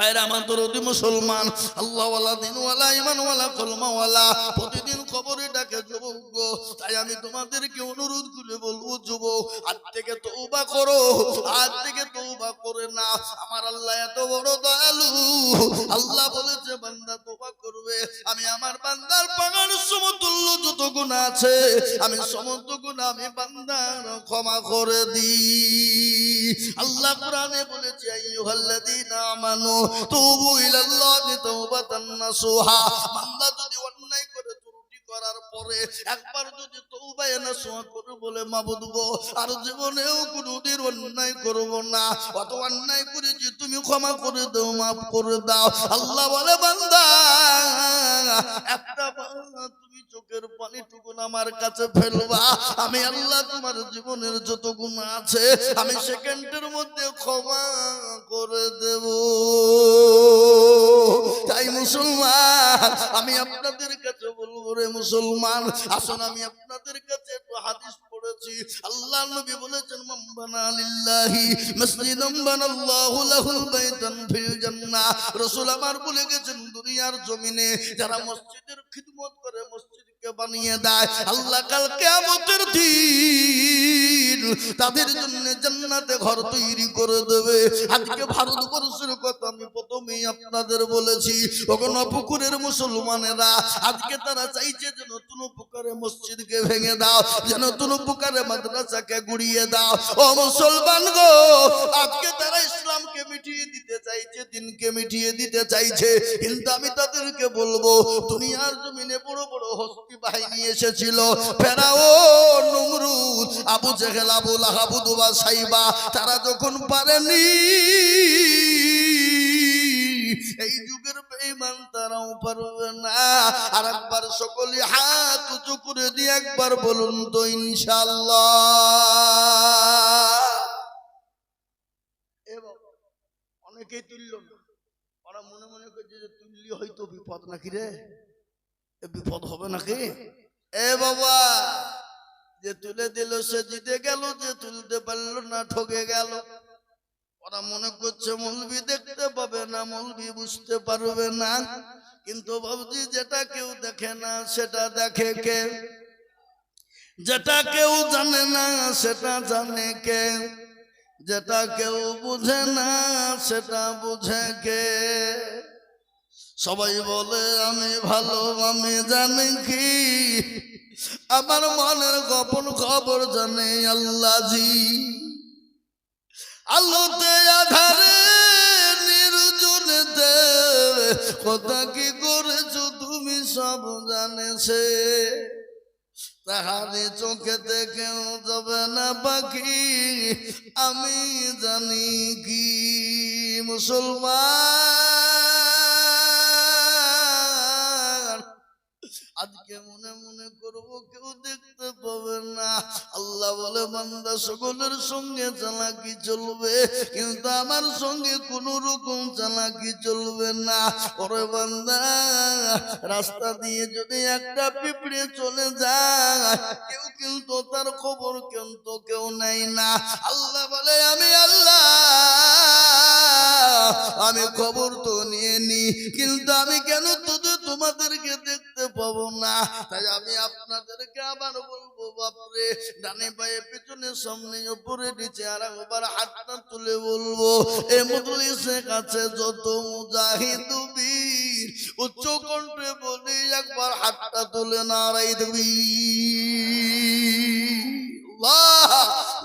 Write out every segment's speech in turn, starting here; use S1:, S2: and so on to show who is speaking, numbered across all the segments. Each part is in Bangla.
S1: ভাইরা আমার দরদি মুসলমান, আল্লাহওয়ালা দিনওয়ালা ইমানওয়ালা কলমাওয়ালা প্রতিদিন কবরে ডাকে যুবক। তাই আমি তোমাদেরকে অনুরোধ করে বলবো যুবক, আজ থেকে তওবা করো, আজ থেকে তওবা করে না। আমার আল্লাহ এত বড় দয়ালু, আল্লাহ বলেছে বান্দা তওবা করবে, আমি আমার বান্দার পানার সমতুল্য যত গুনাহ আছে আমি সমস্ত গুনাহ আমি বান্দার ক্ষমা করে দিই। আল্লাহ কোরআনে বলেছে আইয়ুহাল্লাযীনা আমানু তুবু ইলাল্লাহি তাওবাতান নাসুহা। বান্দা যদি অন্যায় করে ত্রুটি করার পরে একবার যদি তওবা নাসুহা করে বলে মাবুদ গো আর জীবনেও কোনোদিন অন্যায় করব না, অত অন্যায় করেছি তুমি ক্ষমা করে দাও, মাফ করে দাও। আল্লাহ বলে বান্দা একটা তুমি চোখের পানিটুকু আমার কাছে ফেলবা, আমি আল্লাহ তোমার জীবনের যত গুনাহ আছে আমি সেকেন্ডের মধ্যে ক্ষমা করে দেব। তাই মুসলমান আমি আপনাদের কাছে বলবো রে মুসলমান, আসুন আমি আপনাদের কাছে একটু হাদিস পড়েছি। আল্লাহ নবী বলেছেন মান বানা লিল্লাহি মাসজিদান বানাল্লাহু লাহুল বাইতান ফিল জান্নাহ। রাসূল আমার বলে গেছেন দুনিয়ার জমিনে যারা মসজিদের খিদমত করে, মসজিদকে বানিয়ে দেয়, আল্লাহ কাল কিয়ামতের দিন তাদের জন্য জান্নাতে ঘর তৈরি করে দেবে। আজকে ভারতবর্ষের কথা আমি প্রথমেই আপনাদের বলেছি, ওখানে পুকুরের মুসলমানেরা আজকে তারা চাইছে যে নতুন পুকুরে মসজিদকে ভেঙে দাও, যে নতুন পুকুরে মাদ্রাসাকে গুড়িয়ে দাও। ও মুসলমান গো, আজকে তারা ইসলামকে মিটিয়ে দিতে চাইছে, দিনকে মিটিয়ে দিতে চাইছে। কিন্তু আমি তাদেরকে বলবো দুনিয়ার জমিনে বড় বড় হস্তি বাহিনী এসেছিল, ফেরাউন, নমরুদ, আবু জেহেল, আবু লাহাব, উতবা, সাইবা, তারা যখন পারেনি এই যুগের বেঈমান তারাও পারবে না। আর একবার সকলে হাত উঁচু করে দিয়ে একবার বলুন তো ইনশাআল্লাহ। অনেকেই তুলল না, ওরা মনে মনে করছে যে তুললি হয়তো বিপদ নাকি রে, বিপদ হবে নাকি। এ বাবা, যে তুলে দিল সে জিতে গেল, যে তুলতে পারলো না ঠকে গেল। ওরা মনে করছে মৌলবি দেখতে পাবে না, মৌলবি বুঝতে পারবে না, কিন্তু ভাবছি যেটা কেউ দেখে না সেটা দেখে কে, যেটা কেউ জানে না সেটা জানে কে, যেটা কেউ বুঝে না সেটা বুঝে কে। সবাই বলে আমি ভালো, আমি জানি কি, আমার মনের গোপন খবর জানে আল্লাহজি। আলোতে আধারে নির্জনেতে কথা কি করেছো তুমি সব জানেছে, তাহারে চোখেতে কেউ যাবে না পাখি, আমি জানি কি। মুসলমান আজকে মনে মনে করবো কেউ দেখতে পাবে না। আল্লাহ বলে বান্দা সকলের সঙ্গে চালাকি চলবে, কিন্তু আমার সঙ্গে কোন রকম চালাকি চলবে না। ওরে বান্দা, রাস্তা দিয়ে যদি একটা পিঁপড়ে চলে যায় কেউ কিন্তু তার খবর কিন্তু কেউ নেয় না। আল্লাহ বলে আমি আল্লাহ, আমি খবর তো নিয়ে নি, কিন্তু আমি কেন তোমাদেরকে দেখতে পাবো না। তাই আমি আপনাদেরকে আবার বলবো বাপরে, ডানে পায়ে পেছনে সামনে উপরে নিচে আর একবার হাতটা তুলে বলবো এ মজলিসের কাছে যত মুজাহিদ বীর উচ্চ কণ্ঠে বলি একবার হাতটা তুলে নারাই দেবী।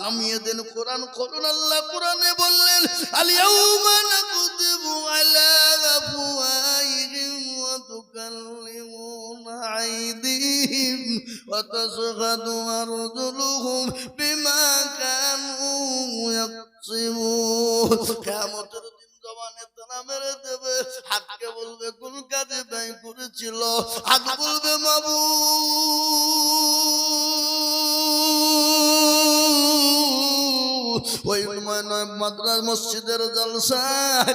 S1: নামিয়ে দেন কোরআন খুলুন। আল্লাহ কোরআনে বললেন আল-ইয়াউমা নাকতিবু আলা আফওয়াহিহিম ওয়া তুকাল্লিমুনা আইদিহিম ওয়া তাশহাদু আরজুলুহুম বিমা কানু ইয়াকসিবুন। কিয়ামতের দিন জবানে তালা মেরে দেবে, হাতকে বলবে কোন কাজে ব্যয় করেছিল, হাত বলবে মাবুদ। ওই মাদ্রাস মসজিদের জলসায়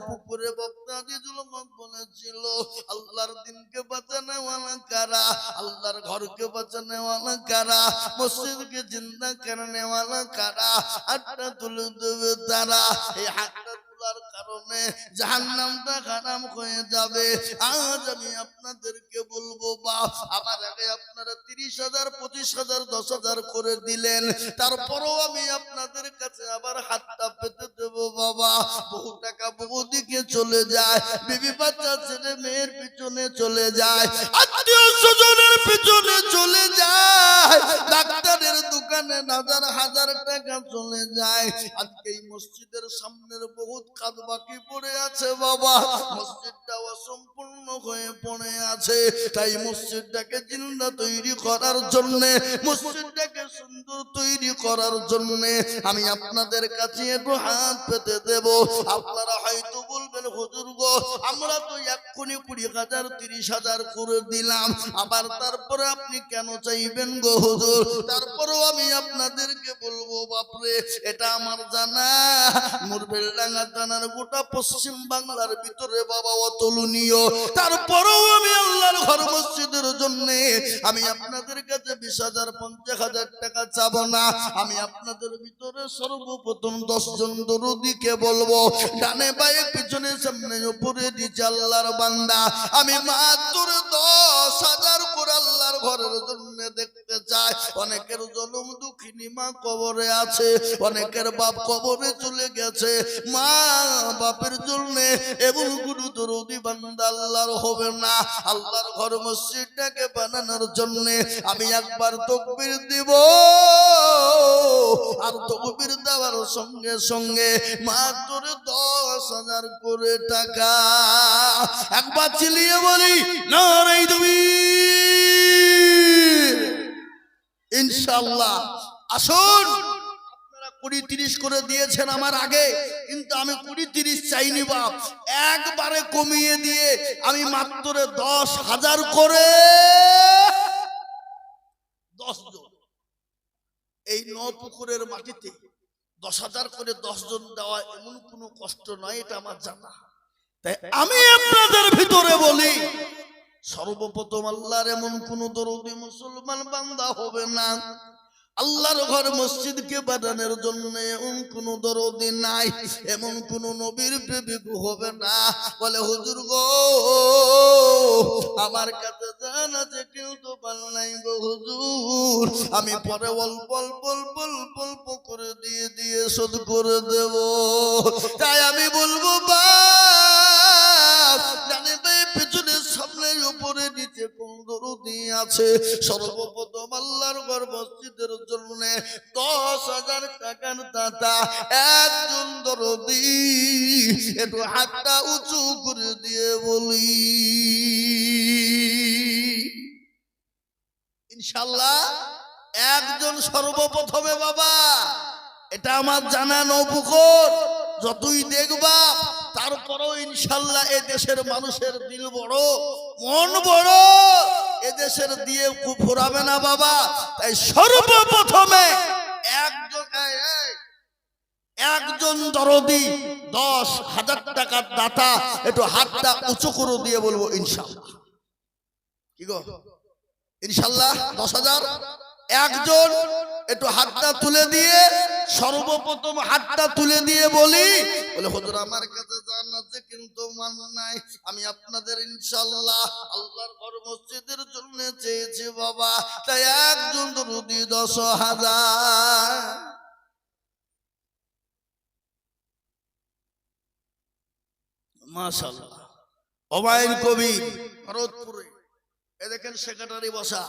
S1: পুকুরে বক্তা দিজুল হক বলেছিল আল্লাহর দিনকে বাঁচানো ওয়ালা কারা, আল্লাহর ঘরকে বাঁচানো ওয়ালা কারা, মসজিদকে জিন্দা করনে ওয়ালা কারা, হাতটা তুলে দেবে তারা। এই হাতটা আল্লাহর কারণে জাহান্নামটা হারাম হয়ে যাবে। আজ আমি আপনাদেরকে বলবো বাপ, আমার আগে আপনারা 30,000 25,000 10,000 করে দিলেন, তারপরেও আমি আপনাদের কাছে আবার হাতটা পেতে দেবো বাবা। বহু টাকা বহু দিকে চলে যায়, বিবি বাচ্চা ছেলে মেয়ের পিছনে চলে যায়, আত্মীয় স্বজনের পিছনে চলে যায়, ডাক্তারের দোকানে হাজার হাজার টাকা চলে যায়। আজকে এই মসজিদের সামনের বহুত কাজ বাকি পড়ে আছে বাবা, মসজিদটা অসম্পূর্ণ হয়ে পড়ে আছে। তাই মসজিদটাকে জিন্দা তৈরি করার জন্য, মসজিদটাকে সুন্দর তৈরি করার জন্য আমি আপনাদের কাছে একটু হাত পেতে দেব। আপনারা হয়তো বলবেন হুজুর গো, আমরা তো এক্ষুনি 20,000 30,000 করে দিলাম, আবার তারপরে আপনি কেন চাইবেন গো হুজুর? তারপরেও আমি আপনাদেরকে বলবো বাপরে, এটা আমার জানা মুরবেলডাঙ্গা থানার গোটা পশ্চিম বাংলার ভিতরে বাবা অতুলনীয়। তারপরেও আমি আল্লাহর ঘর মসজিদের জন্য আমি আপনাদের কাছে 20,000 50,000 টাকা চাবো না। আমি আপনাদের ভিতরে সর্বপ্রথম 10 জন দরুদীকে বলবো, ডানে বায়ে পিছনে সামনে উপরে নিচে আল্লাহর বান্দা, আমি মাত্র 10,000 করে আল্লাহর ঘরের জন্য দেখতে চাই। অনেকের জনম দুঃখিনী মা কবরে আছে, অনেকের বাপ কবরে চলে গেছে, মা বাপের জন্য এবং গুরু দরদি বান্দা আল্লাহর হবে না। আল্লাহর ঘর মসজিদটাকে বানানোর জন্য আমি একবার তাকবীর দিব, আর তাকবীর দেওয়ার সঙ্গে সঙ্গে মাত্র 10,000 করে টাকা। একবার চিল্লিয়ে বলি নারে তাকবীর। ইনশাআল্লাহ আসুন, আপনারা 20-30 করে দিয়েছেন আমার আগে, কিন্তু আমি 20-30 চাইনি বাপ, একবারে কমিয়ে দিয়ে আমি মাত্র 10,000 করে 10 জন এই নপুকুরের মাটিতে 10,000 করে 10 জন দেওয়া এমন কোনো কষ্ট নয়, এটা আমার জানা। তাই আমি আপনাদের ভিতরে বলি, সর্বপ্রথম আল্লাহর এমন কোন দরদি মুসলমান বান্দা হবে না, আল্লাহর ঘর মসজিদকে বানানোর জন্য এমন কোন দরদি নাই, এমন কোন নবীর প্রেমিক হবে না বলে হুজুর গো আমার কাছে জান আছে কেউ তো পাল নাই গো হুজুর, আমি পরে অল্প অল্প অল্প অল্প অল্প করে দিয়ে দিয়ে শোধ করে দেব। তাই আমি বলবো বাপ, জানে ভাই পেছনে সামনে উপরে নিচে কোন দরদি আছে, সর্বপ্রথম আল্লাহর ঘর মসজিদের জন্য 10,000 টাকার দাতা একজন দরদি, একটু হাতটা উঁচু করে দিয়ে বলি ইনশাআল্লাহ একজন সর্বপ্রথমে বাবা। এটা আমার জানা নৌপুকুর, যতই দেখবা তারপরেও ইনশাআল্লাহ এ দেশের মানুষের দিল বড়, মন বড়, এ দেশের দিয়ে ফুরাবে না বাবা। তাই সর্বপ্রথমে একজন দরদি 10,000 টাকার দাতা একটু হাতটা উঁচু করে দিয়ে বলবো ইনশাআল্লাহ। কি গো ইনশাআল্লাহ 10,000 একজন একটু হাতটা তুলে দিয়ে, সর্বপ্রথম হাতটা তুলে দিয়ে বলি বলে হুজুর আমার কাছে জান আছে কিন্তু মান নাই, আমি আপনাদের ইনশাআল্লাহ আল্লাহর ঘর মসজিদের জন্য চেয়েছি বাবা, তাই একজন দরদি 10,000। মাশাআল্লাহ। ওবাইল কবির ভরতপুরে, এ দেখেন সেক্রেটারি বসা,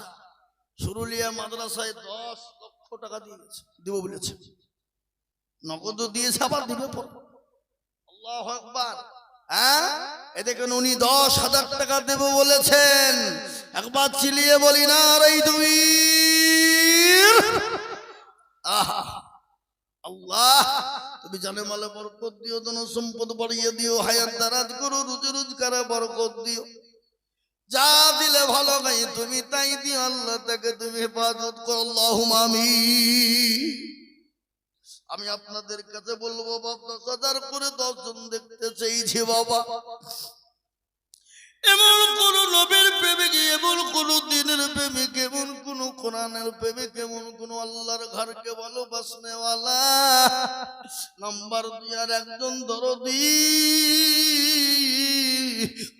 S1: সুরুলিয়া মাদ্রাসায় 10 লক্ষ টাকা দিয়েছে, দিব বলেছে, নগদ দিয়েছে আবার দিবে। আল্লাহু আকবার। হ্যাঁ এ দেখেন উনি 10,000 টাকা দেব বলেছেন, একবার চিলিয়ে বলি না রে তাকবীর। আহা আল্লাহ তুমি জানে মালে বরকত দিও, ধন সম্পদ বাড়িয়ে দিও, হায়াত দারাজ করো, রুজি রোজগারে বরকত দিও, যা দিলে ভালো নাই তুমি তাই দিও, আল্লাহ তাকে তুমি হেফাজত করো, আল্লাহুম্মা আমিন। আমি আপনাদের কাছে বলবো বাবা 10,000 করে 10 জন দেখতে চেয়েছি বাবা, এমন কোন নবীর প্রেমিক, এমন কোন দিনের প্রেমিক, এমন কোন কোরআনের প্রেমিক, এমন কোন আল্লাহর ঘরকে ভালোবাসনেওয়ালা নাম্বার 2 আর একজন দরদি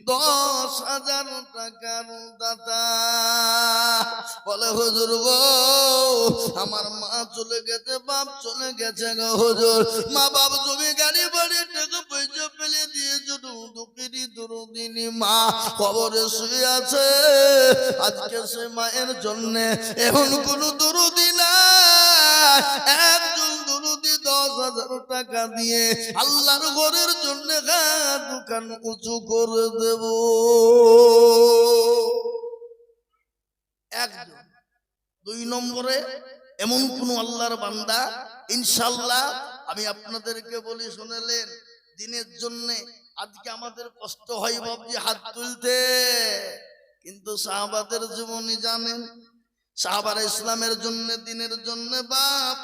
S1: 10,000 টাকার দাতা বলে, হুজুর গো আমার মা চলে গেছে, বাপ চলে গেছে গো হুজুর। মা বাপ জমি গাড়ি বাড়ি টাকা পয়সা ফেলে দিয়েছ, দুঃখেরই দরদিনী মা কবরে শুয়ে আছে। আজকে সে মায়ের জন্য এখন কোন দরদি না, একজন দরদি 10,000 টাকা দিয়ে আল্লাহর ঘরের জন্য দোকান উঁচু করে দেব। একজন। 2 নম্বরে এমন কোন আল্লাহর বান্দা, ইনশাআল্লাহ আমি আপনাদেরকে বলি শুনেলেন, দিনের জন্য আজকে আমাদের কষ্ট হয় বাবজি হাত তুলতে, কিন্তু সাহাবাদের জীবনী জানেন, সাহাবারা ইসলামের জন্য, দিনের জন্য বাপ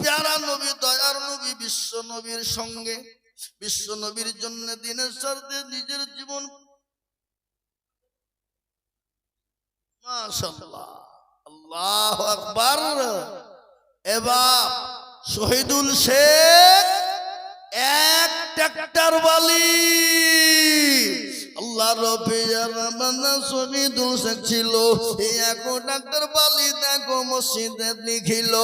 S1: প্যারা নবী, দয়ার নবী, বিশ্ব নবীর সঙ্গে, বিশ্ব নবীর জন্য দিনের স্বার্থে নিজের জীবন, মাশাআল্লাহ, আল্লাহু আকবার। এবার শহীদুল শেখ 1 ট্রাক্টর বালি, আল্লাহ রবিয়ার বান্দা শহীদুল শেখ ছিল, এই 1 ট্রাক্টর বালি দেখো মসজিদে লিখিল,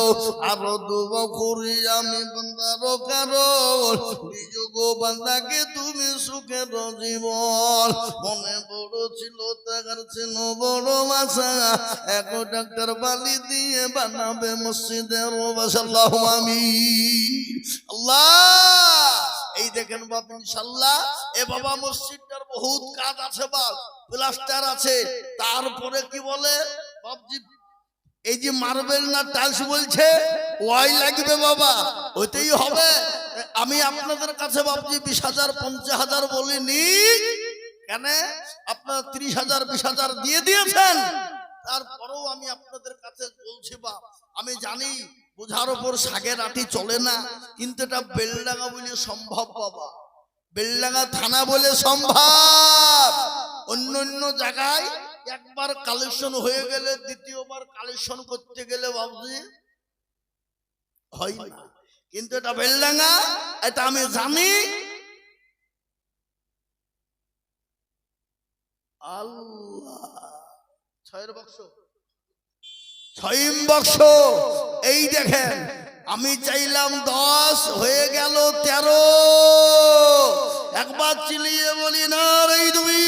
S1: আরো দুবা করি আমি বান্দার কারণ, নিজ গো বান্দাকে তুমি সুখের জীবন। মনে বড় ছিল, তার ছিল বড় আশা, 1 ট্রাক্টর বালি দিয়ে বানাবে মসজিদের বাসাল্লাহ আমিন। আল্লাহ এই দেখেন বাপ, ইনশাআল্লাহ এ বাবা মসজিদটার বহুত কাজ আছে বাপ, প্লাস্টার আছে, তারপরে কি বলে বাপজি, এই যে মার্বেল না টাইলস বলছে ওই লাগবে বাবা, ওইতেই হবে। আমি আপনাদের কাছে বাপজি 20,000 50,000 বলিনি, কেন আপনারা 30,000 20,000 দিয়ে দিয়েছেন, তারপরেও আমি আপনাদের কাছে বলছি বাপ, আমি জানি বোঝার উপর শাকের আটি চলে না, কিন্তু এটা বেলডাঙ্গা বলে সম্ভব বাবা, বেলডাঙ্গা থানা বলে সম্ভব। অন্য অন্য জায়গায় একবার কালেকশন হয়ে গেলে দ্বিতীয়বার কালেকশন করতে গেলে ভাবছি হয় না, কিন্তু এটা বেলডাঙ্গা, এটা আমি জানি। আল্লাহ 6 বাক্স, 6 বাক্স, এই দেখেন আমি চাইলাম 10, হয়ে গেল 13। একবার চিলিয়ে বলি না রে তুমি,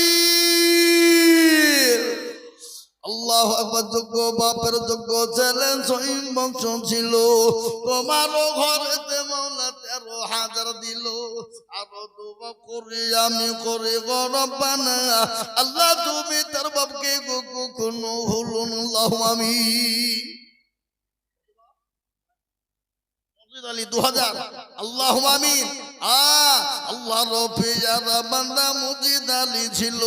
S1: আল্লাহু আকবার। যোগ্য বাপের যোগ্য ছেলে 6 বংশ ছিল, তোমারও ঘরেতে মাওলা 13,000 দিল, আরো দুবা করি আমি করে গরবানা, আল্লাহ তুমি তার বাপকে কখনো ভুলুন, আল্লাহু আমিন। 2000, আল্লাহু আমিন। আল্লাহ রবিয়ার বান্দা মজিদ আলী ছিল,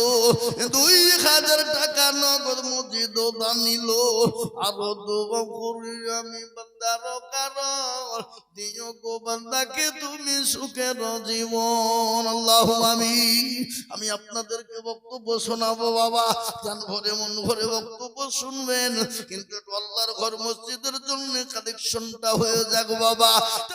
S1: 2,000 টাকা নগদ মজিদ দানিল, আরো দুবা করি আমি বান্দার কারণ, দিও গো বান্দাকে তুমি সুখের জীবন, আল্লাহু আমিন। আমি আপনাদেরকে বক্তব্য শোনাবো বাবা, জান ভরে মন ভরে বক্তব্য শুনবেন, কিন্তু আল্লাহর ঘর মসজিদের জন্য কালেকশনটা হয়ে যাক বাবা।